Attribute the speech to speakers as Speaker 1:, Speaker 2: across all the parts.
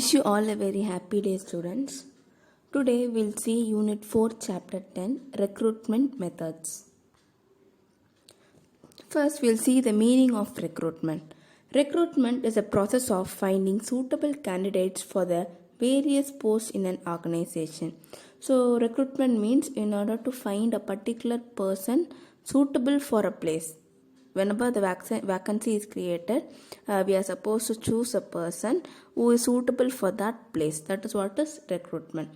Speaker 1: Wish you all a very happy day, students. Today we'll see Unit 4, Chapter 10, Recruitment Methods. First, we'll see the meaning of recruitment. Recruitment is a process of finding suitable candidates for the various posts in an organization. So, recruitment means in order to find a particular person suitable for a place. Whenever the vacancy is created, we are supposed to choose a person who is suitable for that place. That is what is recruitment.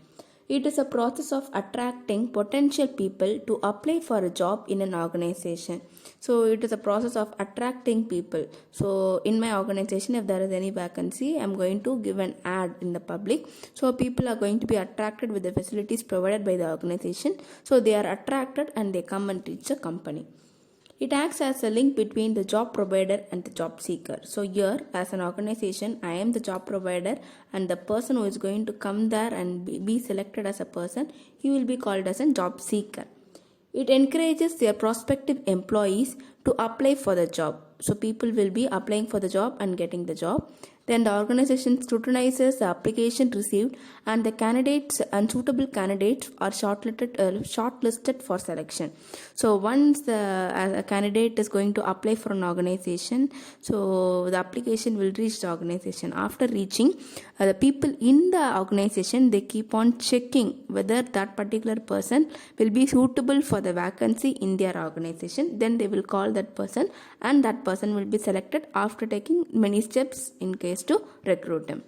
Speaker 1: It is a process of attracting potential people to apply for a job in an organization. So it is a process of attracting people. So in my organization, if there is any vacancy, I am going to give an ad in the public. So people are going to be attracted with the facilities provided by the organization. So they are attracted and they come and reach the company. It acts as a link between the job provider and the job seeker. So here, as an organization, I am the job provider, and the person who is going to come there and be selected as a person, he will be called as a job seeker. It encourages their prospective employees to apply for the job. So people will be applying for the job and getting the job. Then the organization scrutinizes the application received, and the candidates and suitable candidates are shortlisted for selection. So once a candidate is going to apply for an organization, so the application will reach the organization. After reaching, the people in the organization, they keep on checking whether that particular person will be suitable for the vacancy in their organization. Then they will call that person, and that person will be selected after taking many steps in case to recruit him.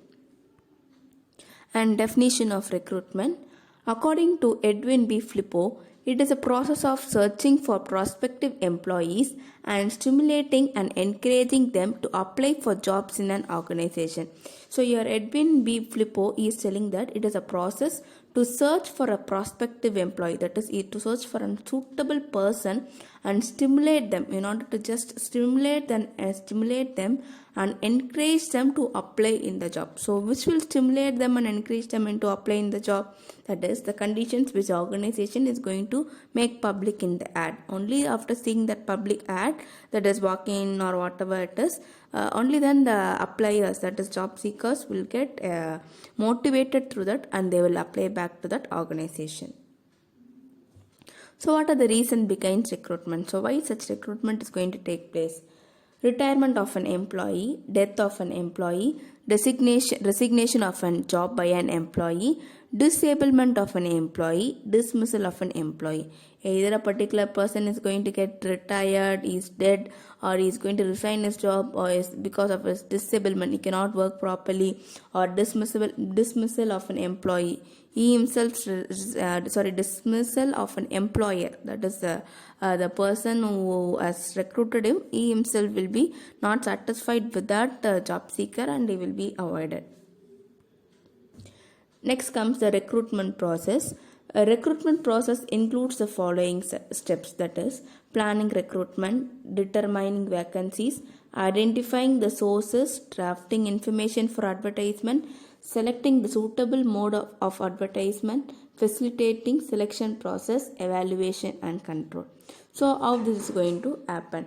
Speaker 1: And definition of recruitment. According to Edwin B. Flippo, it is a process of searching for prospective employees and stimulating and encouraging them to apply for jobs in an organization. So here Edwin B. Flippo is telling that it is a process to search for a prospective employee, that is to search for a suitable person and stimulate them, in order to just stimulate them and encourage them to apply in the job. So which will stimulate them and encourage them into apply in the job? That is the conditions which the organization is going to make public in the ad. Only after seeing that public ad, that is walk-in or whatever it is, only then the appliers, that is job seekers, will get motivated through that and they will apply back to that organization. So what are the reasons behind recruitment? So why such recruitment is going to take place? Retirement of an employee, death of an employee, resignation of a job by an employee, disablement of an employee, dismissal of an employee. Either a particular person is going to get retired, is dead, or he is going to resign his job, or is because of his disablement he cannot work properly, or dismissal of an employee. He himself, dismissal of an employer, that is the person who has recruited him, he himself will be not satisfied with that job seeker and he will be avoided. Next comes the recruitment process. A recruitment process includes the following steps, that is planning recruitment, determining vacancies, identifying the sources, drafting information for advertisement, selecting the suitable mode of advertisement, facilitating selection process, evaluation and control. So how this is going to happen?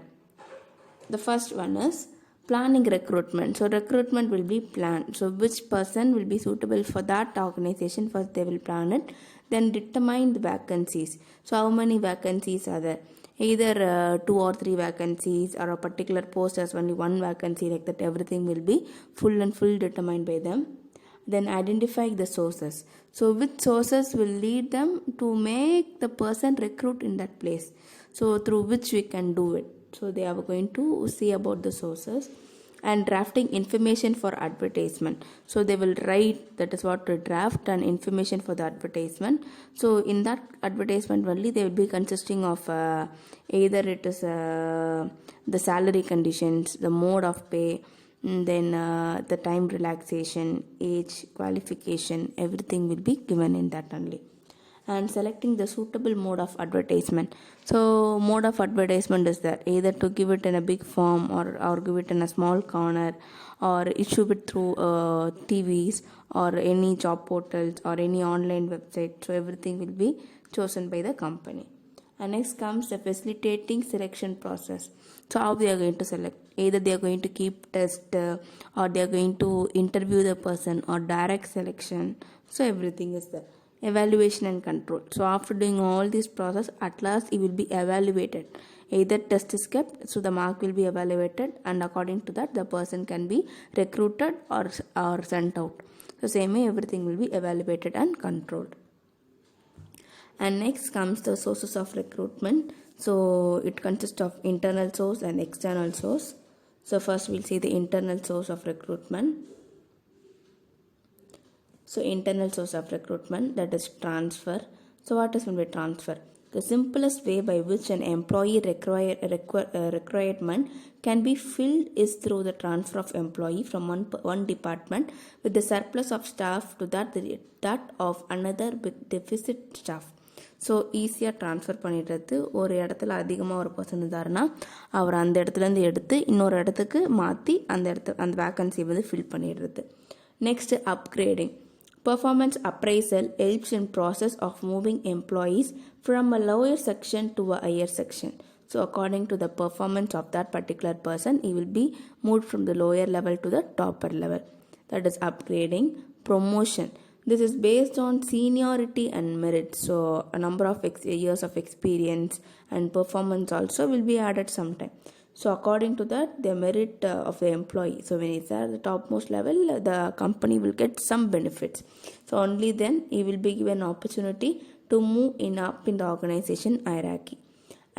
Speaker 1: The first one is planning recruitment. So recruitment will be planned. So which person will be suitable for that organization, first they will plan it. Then determine the vacancies. So how many vacancies are there? Either 2 or 3 vacancies, or a particular post has only 1 vacancy, like that everything will be full determined by them. Then identify the sources. So which sources will lead them to make the person recruit in that place, so through which we can do it. So they are going to see about the sources. And drafting information for advertisement. So they will write, that is what to draft, and information for the advertisement. So in that advertisement only they will be consisting of either it is the salary conditions, the mode of pay, then the time relaxation, age, qualification, everything will be given in that only. And selecting the suitable mode of advertisement. So mode of advertisement is that either to give it in a big form, or give it in a small corner, or issue it through TVs or any job portals or any online website. So everything will be chosen by the company. And next comes the facilitating selection process. So how they are going to select? Either they are going to keep test or they are going to interview the person or direct selection. So everything is there. Evaluation and control. So after doing all this process, at last it will be evaluated. Either test is kept, so the mark will be evaluated, and according to that the person can be recruited or sent out. So same way everything will be evaluated and controlled. And next comes the sources of recruitment. So it consists of internal source and external source. So first we'll see the internal source of recruitment. So internal source of recruitment, that is transfer. So what is meant by transfer? The simplest way by which an employee requirement can be filled is through the transfer of employee from one department with the surplus of staff to that of another with deficit staff. So ஈஸியாக transfer பண்ணிடுறது. ஒரு இடத்துல அதிகமாக ஒரு person இருந்தாருன்னா அவர் அந்த இடத்துலேருந்து எடுத்து இன்னொரு இடத்துக்கு மாற்றி அந்த வேக்கன்சியை வந்து ஃபில் பண்ணிடுறது. Next upgrading. Performance appraisal helps in process of moving employees from a lower section to a higher section. So according to the performance of that particular person, he will be moved from the lower level to the topper level. That is upgrading. Promotion. This is based on seniority and merit. So a number of years of experience and performance also will be added sometime. So according to that, the merit of the employee. So when it's at the topmost level, the company will get some benefits. So only then he will be given opportunity to move up in the organization hierarchy.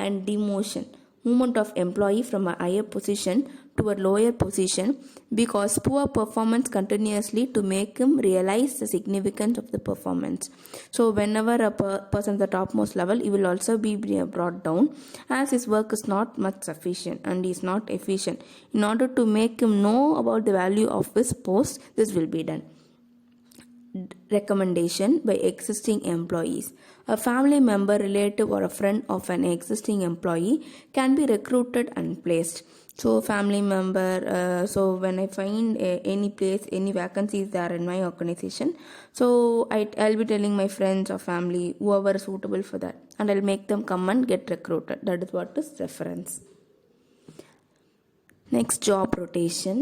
Speaker 1: And demotion. Movement of employee from a higher position to a lower position because poor performance continuously to make him realize the significance of the performance. So whenever a person at the topmost level, he will also be brought down as his work is not much sufficient and he is not efficient. In order to make him know about the value of his post, this will be done. Recommendation by existing employees. A family member, relative or a friend of an existing employee can be recruited and placed. So family member, so when I find any place, any vacancies there in my organization, so I'll be telling my friends or family, whoever is suitable for that, and I'll make them come and get recruited. That is what is reference. Next, job rotation.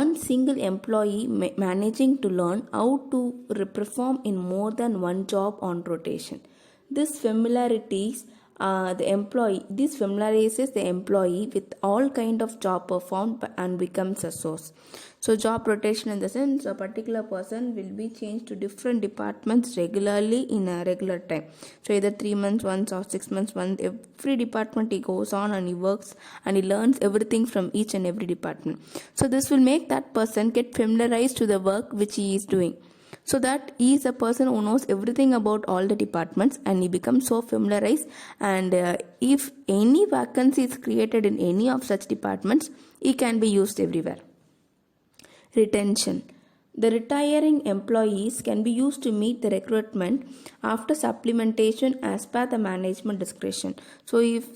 Speaker 1: One single employee managing to learn how to perform in more than one job on rotation. This familiarizes the employee with all kind of job performed and becomes a source. So job rotation in the sense a particular person will be changed to different departments regularly in a regular time. So either 3 months once or 6 months once, every department he goes on and he works and he learns everything from each and every department. So this will make that person get familiarized to the work which he is doing. So that he is a person who knows everything about all the departments and he becomes so familiarized, and if any vacancy is created in any of such departments, he can be used everywhere. Retention. The retiring employees can be used to meet the recruitment after supplementation as per the management discretion. So if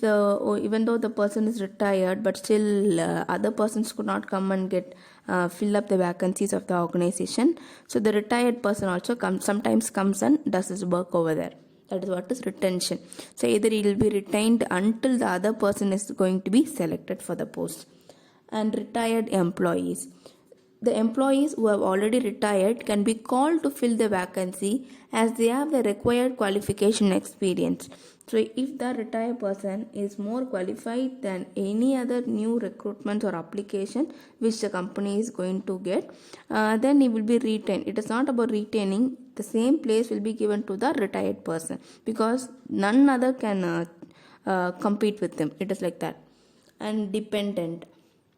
Speaker 1: even though the person is retired, but still other persons could not come and get fill up the vacancies of the organization, so the retired person also sometimes comes and does his work over there. That is what is retention. So either he will be retained until the other person is going to be selected for the post. And retired employees. The employees who have already retired can be called to fill the vacancy as they have the required qualification experience. So if the retired person is more qualified than any other new recruitment or application which the company is going to get, then he will be retained. It is not about retaining. The same place will be given to the retired person because none other can compete with them. It is like that. And dependent.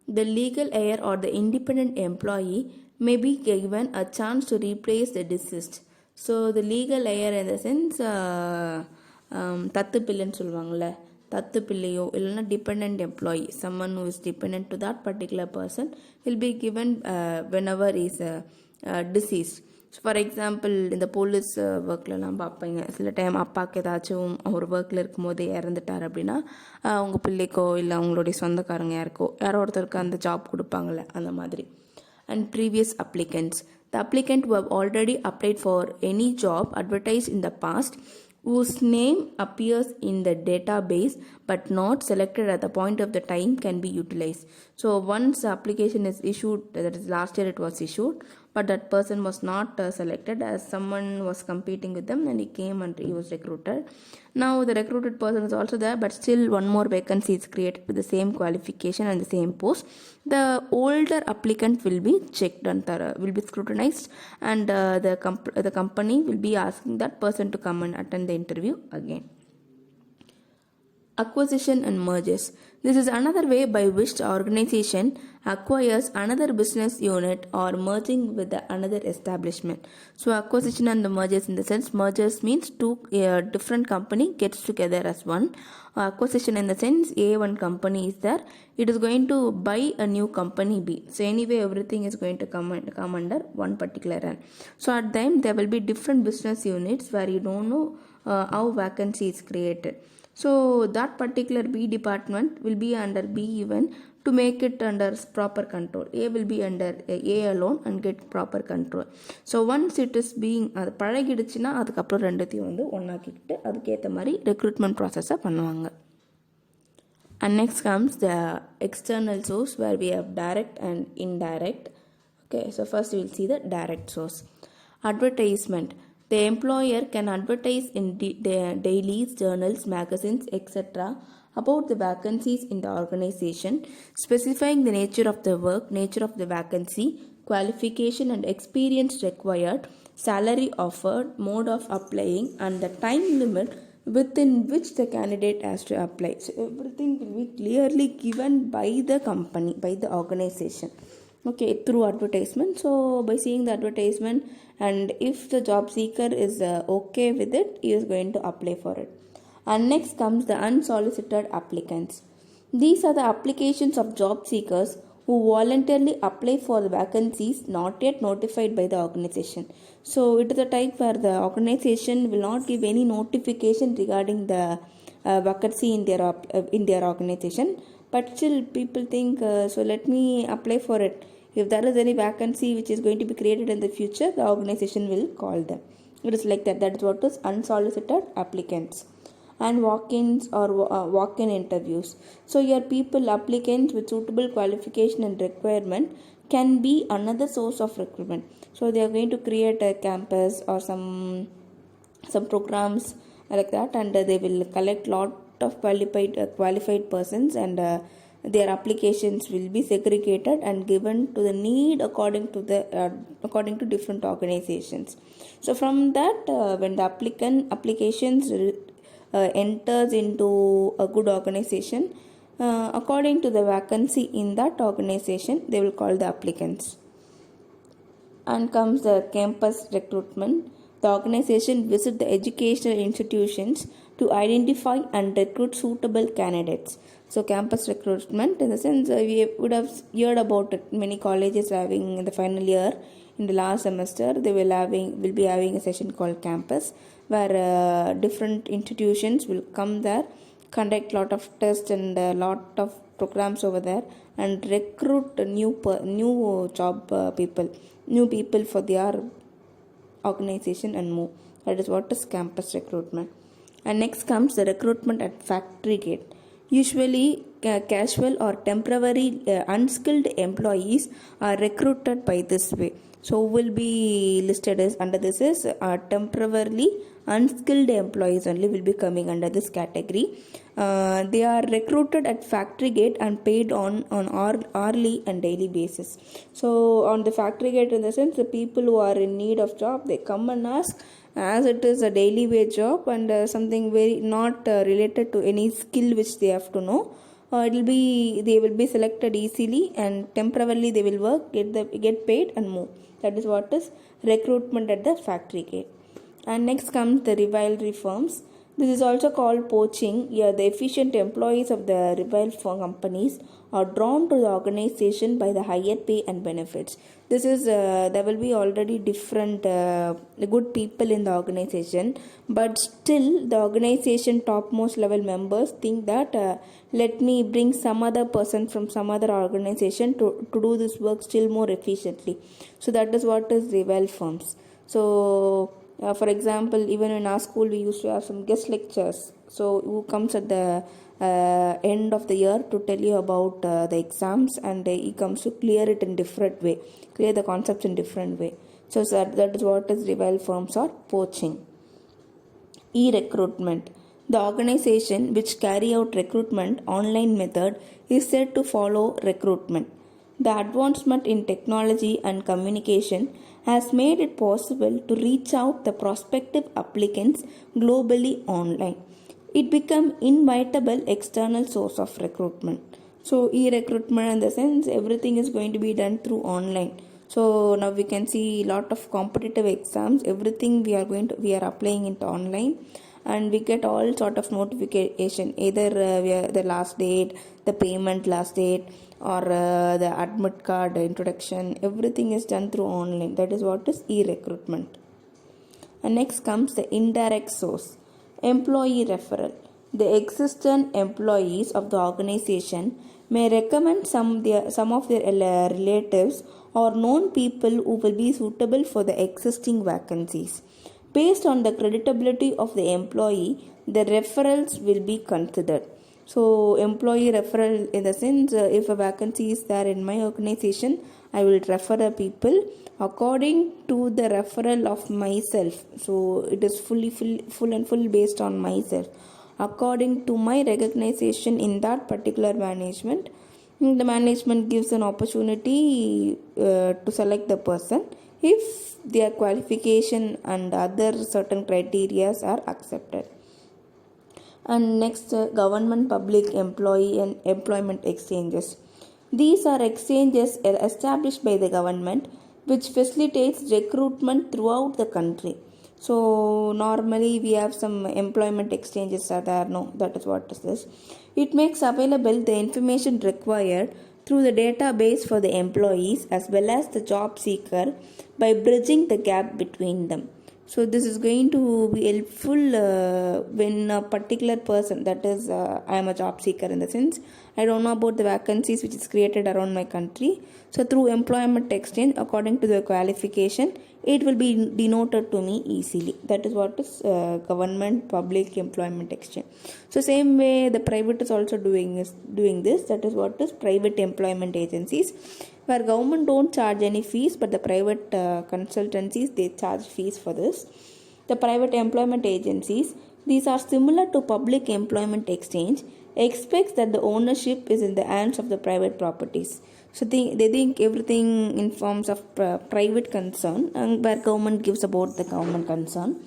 Speaker 1: The legal heir or the independent employee may be given a chance to replace the deceased. So the legal heir in the sense தத்து பிள்ளைன்னு சொல்லுவாங்கள்ல, தத்து பிள்ளையோ இல்லைன்னா depend employee, someone who is dependent to that particular person will be given whenever is deceased. So for example இந்த police ஒர்க்லலாம் பார்ப்பீங்க, சில time அப்பாவுக்கு ஏதாச்சும் ஒரு ஒர்க்கில் இருக்கும்போது இறந்துட்டார் அப்படின்னா அவங்க பிள்ளைக்கோ இல்லை அவங்களுடைய சொந்தக்காரங்க யாரோ ஒருத்தருக்கு அந்த ஜாப் கொடுப்பாங்கள்ல, அந்த மாதிரி. And previous applicants. The applicant who have already applied for any job advertised in the past whose name appears in the database but not selected at the point of the time can be utilized. So once the application is issued, that is last year it was issued, but that person was not selected as someone was competing with them and he came and he was recruited. Now the recruited person is also there, but still one more vacancy is created with the same qualification and the same post. The older applicant will be checked and will be scrutinized, and the company will be asking that person to come and attend the interview again. Acquisition and mergers. This is another way by which the organization acquires another business unit or merging with another establishment. So acquisition and the mergers, in the sense, mergers means two different company gets together as one. Acquisition in the sense, one company is there, it is going to buy a new company B. So anyway everything is going to come under one particular run. So at them there will be different business units where you don't know how vacancy is created. So that particular B department will be under B even to make it under proper control. A will be under A alone and get proper control. So once it is being பழகிடுச்சுன்னா அதுக்கப்புறம் ரெண்டுத்தையும் வந்து ஒன்றாக்கிக்கிட்டு அதுக்கேற்ற மாதிரி recruitment ப்ராசஸை பண்ணுவாங்க. And next comes the external source where we have direct and indirect. Okay, so first we will see the direct source. Advertisement. The employer can advertise in dailies, journals, magazines, etc. about the vacancies in the organization, specifying the nature of the work, nature of the vacancy, qualification and experience required, salary offered, mode of applying, and the time limit within which the candidate has to apply. So everything will be clearly given by the company, by the organization. Okay, through advertisement. So by seeing the advertisement, and if the job seeker is okay with it, he is going to apply for it. And next comes the unsolicited applicants. These are the applications of job seekers who voluntarily apply for the vacancies not yet notified by the organization. So it is a type where the organization will not give any notification regarding the vacancy in their organization, but still people think so let me apply for it. If there is any vacancy which is going to be created in the future, the organization will call them. It is like that. That is what is unsolicited applicants. And walk-ins or walk-in interviews. So your people, applicants with suitable qualification and requirement can be another source of recruitment. So they are going to create a campus or some programs like that, and they will collect lot of qualified persons, and their applications will be segregated and given to the need according to different organizations. So from that, when the applications enters into a good organization, according to the vacancy in that organization, they will call the applicants. And comes the campus recruitment. The organization visit the educational institutions to identify and recruit suitable candidates. So campus recruitment, in the sense, we would have heard about it. Many colleges having in the final year, in the last semester, they will be having a session called campus, where different institutions will come there, conduct lot of tests and lot of programs over there, and recruit new job new people for their organization and move. That is what is campus recruitment. And next comes the recruitment at factory gate. Usually casual or temporary unskilled employees are recruited by this way. So will be listed as under this is temporarily unskilled employees only will be coming under this category. They are recruited at factory gate and paid on hourly and daily basis. So on the factory gate, in the sense, the people who are in need of job, they come and ask, as it is a daily wage job and something very not related to any skill which they have to know. They will be selected easily, and temporarily they will work, get paid and move. That is what is recruitment at the factory gate. And next comes the rivalry firms. This is also called poaching. Here the efficient employees of the rival companies are drawn to the organization by the higher pay and benefits. This is there will be already different good people in the organization, but still the organization topmost level members think that let me bring some other person from some other organization to do this work still more efficiently. So that is what is rival firms. So For example, even in our school, we used to have some guest lectures. So, who comes at the end of the year to tell you about the exams, and he comes to clear it in different way, clear the concepts in different way. So, that is what is rival firms are poaching. E-recruitment. The organization which carry out recruitment online method is said to follow recruitment. The advancement in technology and communication has made it possible to reach out the prospective applicants globally online. It become inevitable external source of recruitment. So e-recruitment in the sense everything is going to be done through online. So now we can see lot of competitive exams, everything we are applying into online, and we get all sort of notification, either the last date, the payment last date, or the admit card introduction, everything is done through online. That is what is e-recruitment. And next comes the indirect source. Employee referral. The existing employees of the organization may recommend some of their relatives or known people who will be suitable for the existing vacancies. Based on the credibility of the employee, the referrals will be considered. So, employee referral in the sense, if a vacancy is there in my organization, I will refer the people according to the referral of myself. So, it is full based on myself. According to my recognition in that particular management, the management gives an opportunity to select the person if their qualification and other certain criteria are accepted. And next, government public employee and employment exchanges. These are exchanges established by the government which facilitates recruitment throughout the country. So normally we have some employment exchanges are there. No, that is what is this. It makes available the information required through the database for the employees as well as the job seeker by bridging the gap between them. So this is going to be helpful when a particular person, that is I am a job seeker in the sense I don't know about the vacancies which is created around my country. So through employment exchange, according to the qualification, it will be denoted to me easily. That is what is government public employment exchange. So same way the private is also doing this. That is what is private employment agencies, where government don't charge any fees, but the private consultancies, they charge fees for this. The private employment agencies, these are similar to public employment exchange, expects that the ownership is in the hands of the private properties. So they think everything in forms of private concern, and where government gives about the government concern.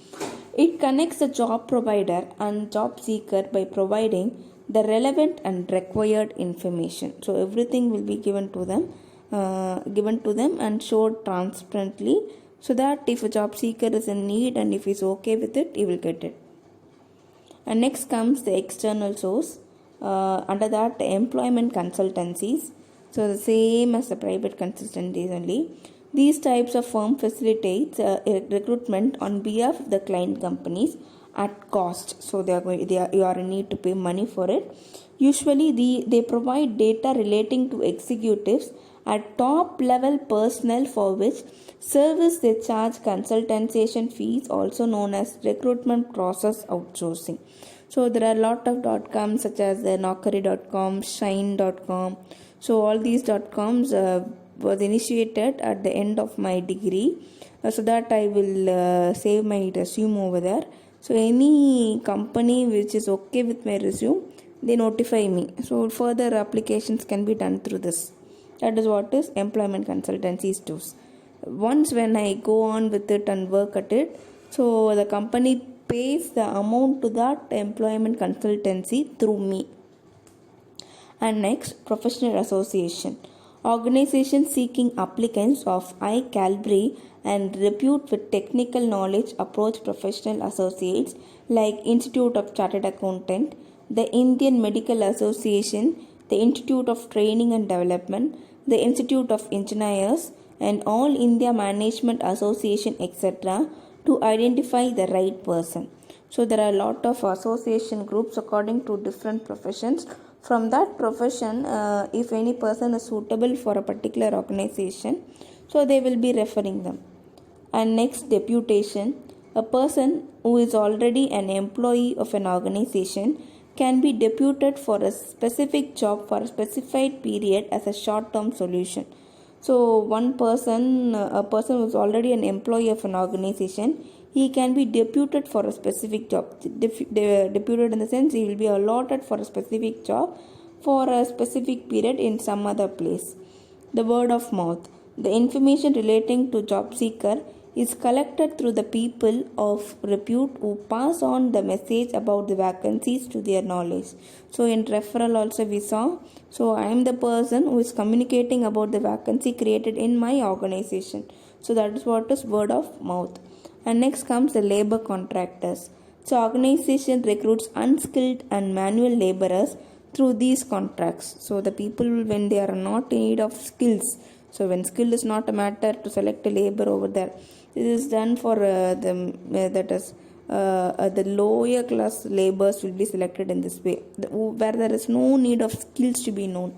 Speaker 1: It connects the job provider and job seeker by providing the relevant and required information. So everything will be given to them and showed transparently, so that if a job seeker is in need and if he's okay with it, he will get it. And next comes the external source. Under that, employment consultancies. So the same as the private consultancies only. These types of firm facilitates recruitment on behalf of the client companies at cost. So you are in need to pay money for it. Usually they provide data relating to executives at top level personnel, for which service they charge consultation fees, also known as recruitment process outsourcing. So there are a lot of .coms such as the Naukri.com, Shine.com. So all these .coms was initiated at the end of my degree, so that I will save my resume over there. So any company which is okay with my resume, they notify me. So further applications can be done through this. That is what is employment consultancies do. Once when I go on with it and work at it, so the company pays the amount to that employment consultancy through me. And next, professional association. Organizations seeking applicants of high caliber and repute with technical knowledge approach professional associates like Institute of Chartered Accountant, the Indian Medical Association, the Institute of Training and Development, the Institute of Engineers, and All India Management Association, etc., to identify the right person. So there are a lot of association groups according to different professions. From that profession, if any person is suitable for a particular organization, so they will be referring them. And next, deputation. A person who is already an employee of an organization can be deputed for a specific job for a specified period as a short term solution. So, a person who is already an employee of an organization, he can be deputed for a specific job. Deputed in the sense he will be allotted for a specific job for a specific period in some other place. The word of mouth. The information relating to job seeker is collected through the people of repute who pass on the message about the vacancies to their knowledge. So in referral also we saw, so I am the person who is communicating about the vacancy created in my organization. So that is what is word of mouth. And next comes the labor contractors. So organization recruits unskilled and manual laborers through these contracts. So the people, when they are not in need of skills, so when skill is not a matter to select a labor over there, this is done for the lower class laborers will be selected in this way, where there is no need of skills to be known.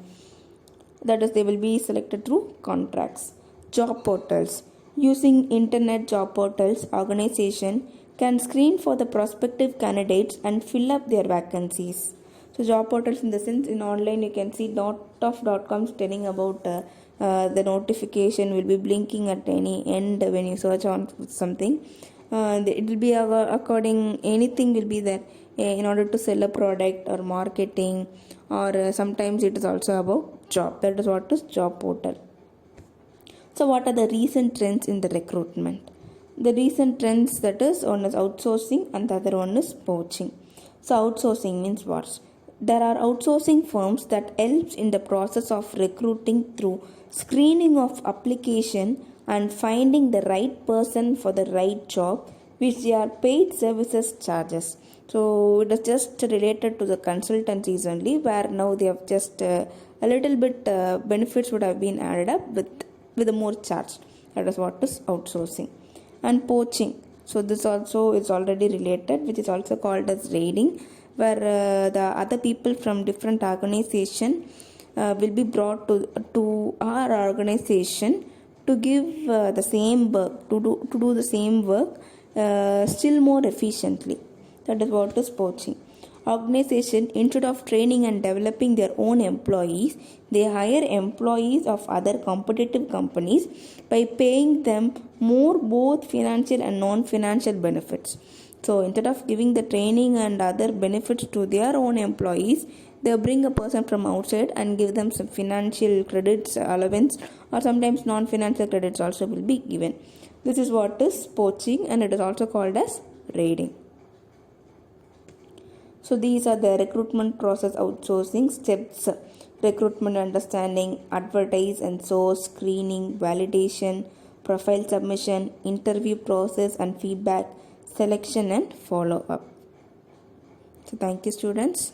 Speaker 1: That is, they will be selected through contracts. Job portals. Using internet job portals, organization can screen for the prospective candidates and fill up their vacancies. So job portals in the sense, in online you can see .coms telling about the notification will be blinking at any end when you search on something. It will be according, anything will be there in order to sell a product or marketing, or sometimes it is also about job. That is what is job portal. So what are the recent trends in the recruitment? The recent trends, that is, one is outsourcing and the other one is poaching. So outsourcing means what? There are outsourcing firms that helps in the process of recruiting through screening of application and finding the right person for the right job, which they are paid services charges. So it is just related to the consultancies only, where now they have just a little bit benefits would have been added up with a more charge. That is what is outsourcing. And poaching. So this also is already related, which is also called as raiding, where the other people from different organization will be brought to our organization to give the same work, to do the same work still more efficiently. That is what is poaching. Organization, instead of training and developing their own employees, they hire employees of other competitive companies by paying them more both financial and non-financial benefits. So instead of giving the training and other benefits to their own employees, they bring a person from outside and give them some financial credits, allowance, or sometimes non-financial credits also will be given. This is what is poaching, and it is also called as raiding. So these are the recruitment process outsourcing steps: recruitment understanding, advertise and source, screening, validation, profile submission, interview process and feedback, selection and follow up. So thank you, students.